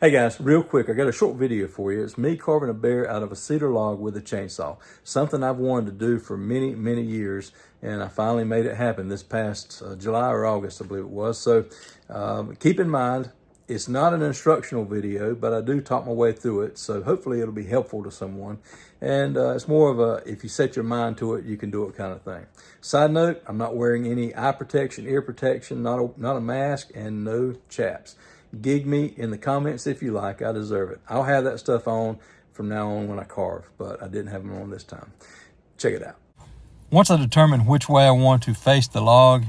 Hey guys, real quick, I got a short video for you. It's me carving a bear out of a cedar log with a chainsaw. Something I've wanted to do for many, many years, and I finally made it happen this past July or August, I believe it was. So keep in mind, it's not an instructional video, but I do talk my way through it. So hopefully it'll be helpful to someone. And it's more of a, if you set your mind to it, you can do it kind of thing. Side note, I'm not wearing any eye protection, ear protection, not a mask, and no chaps. Gig me in the comments if you like. I deserve it. I'll have that stuff on from now on when I carve, but I didn't have them on this time. Check it out. Once I determined which way I want to face the log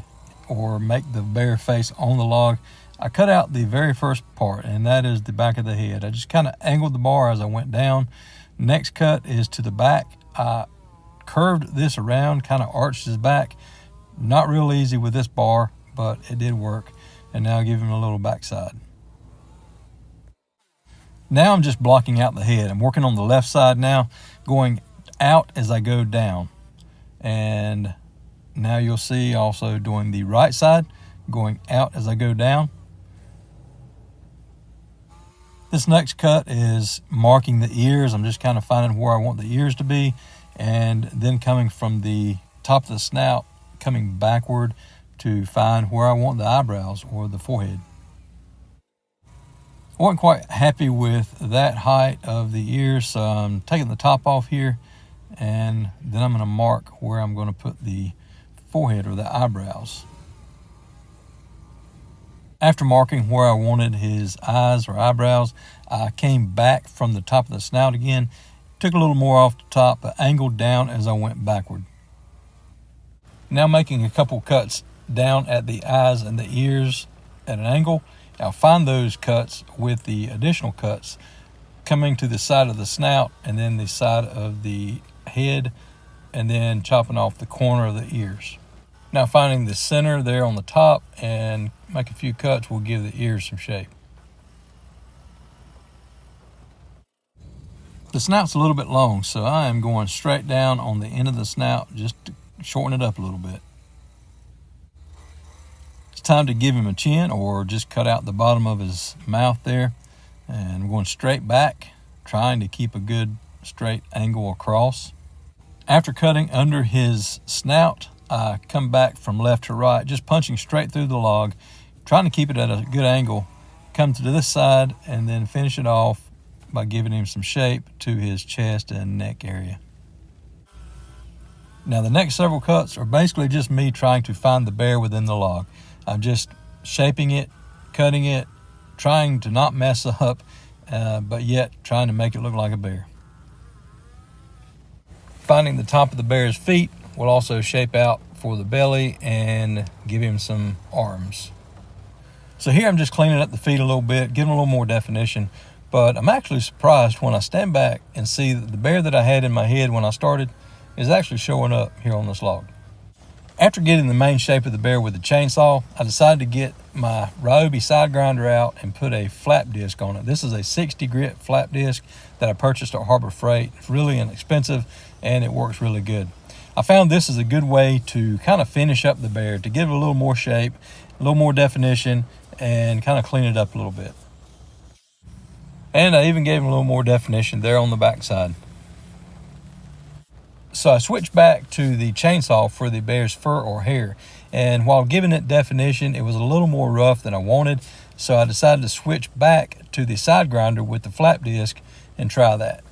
or make the bear face on the log, I cut out the very first part, and that is the back of the head. I just kind of angled the bar as I went down. Next cut is to the back. I curved this around, kind of arched his back. Not real easy with this bar, but it did work. And now I'll give him a little backside. Now I'm just blocking out the head. I'm working on the left side now, going out as I go down. And now you'll see also doing the right side, going out as I go down. This next cut is marking the ears. I'm just kind of finding where I want the ears to be, and then coming from the top of the snout, coming backward to find where I want the eyebrows or the forehead. I wasn't quite happy with that height of the ears, so I'm taking the top off here, and then I'm going to mark where I'm going to put the forehead or the eyebrows. After marking where I wanted his eyes or eyebrows, I came back from the top of the snout again, took a little more off the top, but angled down as I went backward. Now making a couple cuts down at the eyes and the ears at an angle. I'll find those cuts with the additional cuts coming to the side of the snout and then the side of the head, and then chopping off the corner of the ears. Now finding the center there on the top and make a few cuts will give the ears some shape. The snout's a little bit long, so I am going straight down on the end of the snout just to shorten it up a little bit. It's time to give him a chin, or just cut out the bottom of his mouth there. And I'm going straight back, trying to keep a good straight angle across. After cutting under his snout, I come back from left to right, just punching straight through the log, trying to keep it at a good angle. Come to this side and then finish it off by giving him some shape to his chest and neck area. Now the next several cuts are basically just me trying to find the bear within the log. I'm just shaping it, cutting it, trying to not mess up, but yet trying to make it look like a bear. Finding the top of the bear's feet will also shape out for the belly and give him some arms. So here I'm just cleaning up the feet a little bit, giving a little more definition, but I'm actually surprised when I stand back and see that the bear that I had in my head when I started is actually showing up here on this log. After getting the main shape of the bear with the chainsaw, I decided to get my Ryobi side grinder out and put a flap disc on it. This is a 60 grit flap disc that I purchased at Harbor Freight. It's really inexpensive and it works really good. I found this is a good way to kind of finish up the bear, to give it a little more shape, a little more definition, and kind of clean it up a little bit. And I even gave him a little more definition there on the back side. So I switched back to the chainsaw for the bear's fur or hair, and while giving it definition, it was a little more rough than I wanted, so I decided to switch back to the side grinder with the flap disc and try that.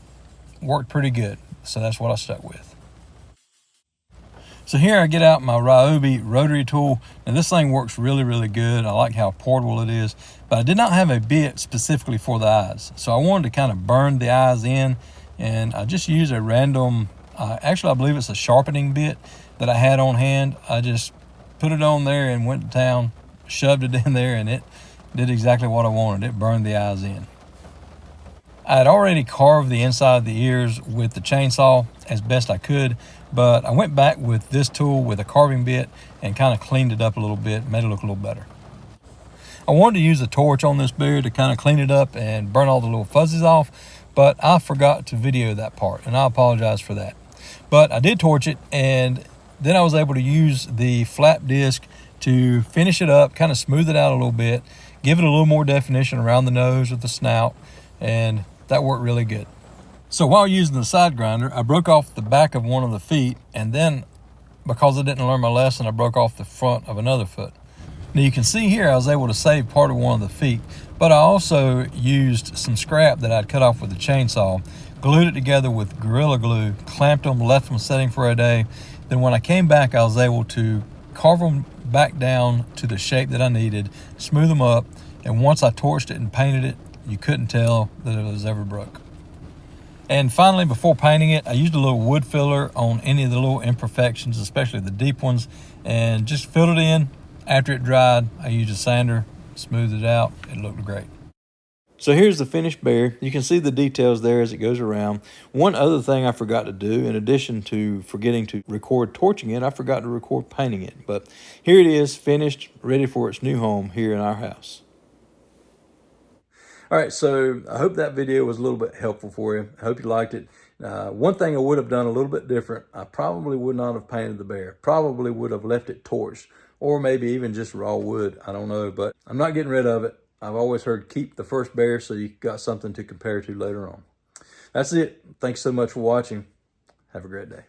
Worked pretty good, so that's what I stuck with. So here I get out my Ryobi rotary tool. Now this thing works really, really good. I like how portable it is, but I did not have a bit specifically for the eyes, so I wanted to kind of burn the eyes in, and I just used a random actually, I believe it's a sharpening bit that I had on hand. I just put it on there and went to town, shoved it in there, and it did exactly what I wanted. It burned the eyes in. I had already carved the inside of the ears with the chainsaw as best I could, but I went back with this tool with a carving bit and kind of cleaned it up a little bit, made it look a little better. I wanted to use a torch on this bear to kind of clean it up and burn all the little fuzzies off, but I forgot to video that part, and I apologize for that. But I did torch it, and then I was able to use the flap disc to finish it up, kind of smooth it out a little bit, give it a little more definition around the nose with the snout, and that worked really good. So while using the side grinder, I broke off the back of one of the feet, and then because I didn't learn my lesson, I broke off the front of another foot. Now you can see here I was able to save part of one of the feet, but I also used some scrap that I'd cut off with the chainsaw, glued it together with Gorilla Glue, clamped them, left them setting for a day. Then when I came back, I was able to carve them back down to the shape that I needed, smooth them up, and once I torched it and painted it, you couldn't tell that it was ever broke. And finally, before painting it, I used a little wood filler on any of the little imperfections, especially the deep ones, and just filled it in. After it dried, I used a sander, smoothed it out. It looked great. So here's the finished bear. You can see the details there as it goes around. One other thing I forgot to do, in addition to forgetting to record torching it, I forgot to record painting it. But here it is, finished, ready for its new home here in our house. All right, so I hope that video was a little bit helpful for you. I hope you liked it. One thing I would have done a little bit different, I probably would not have painted the bear. Probably would have left it torched, or maybe even just raw wood. I don't know, but I'm not getting rid of it. I've always heard keep the first bear so you got something to compare to later on. That's it. Thanks so much for watching. Have a great day.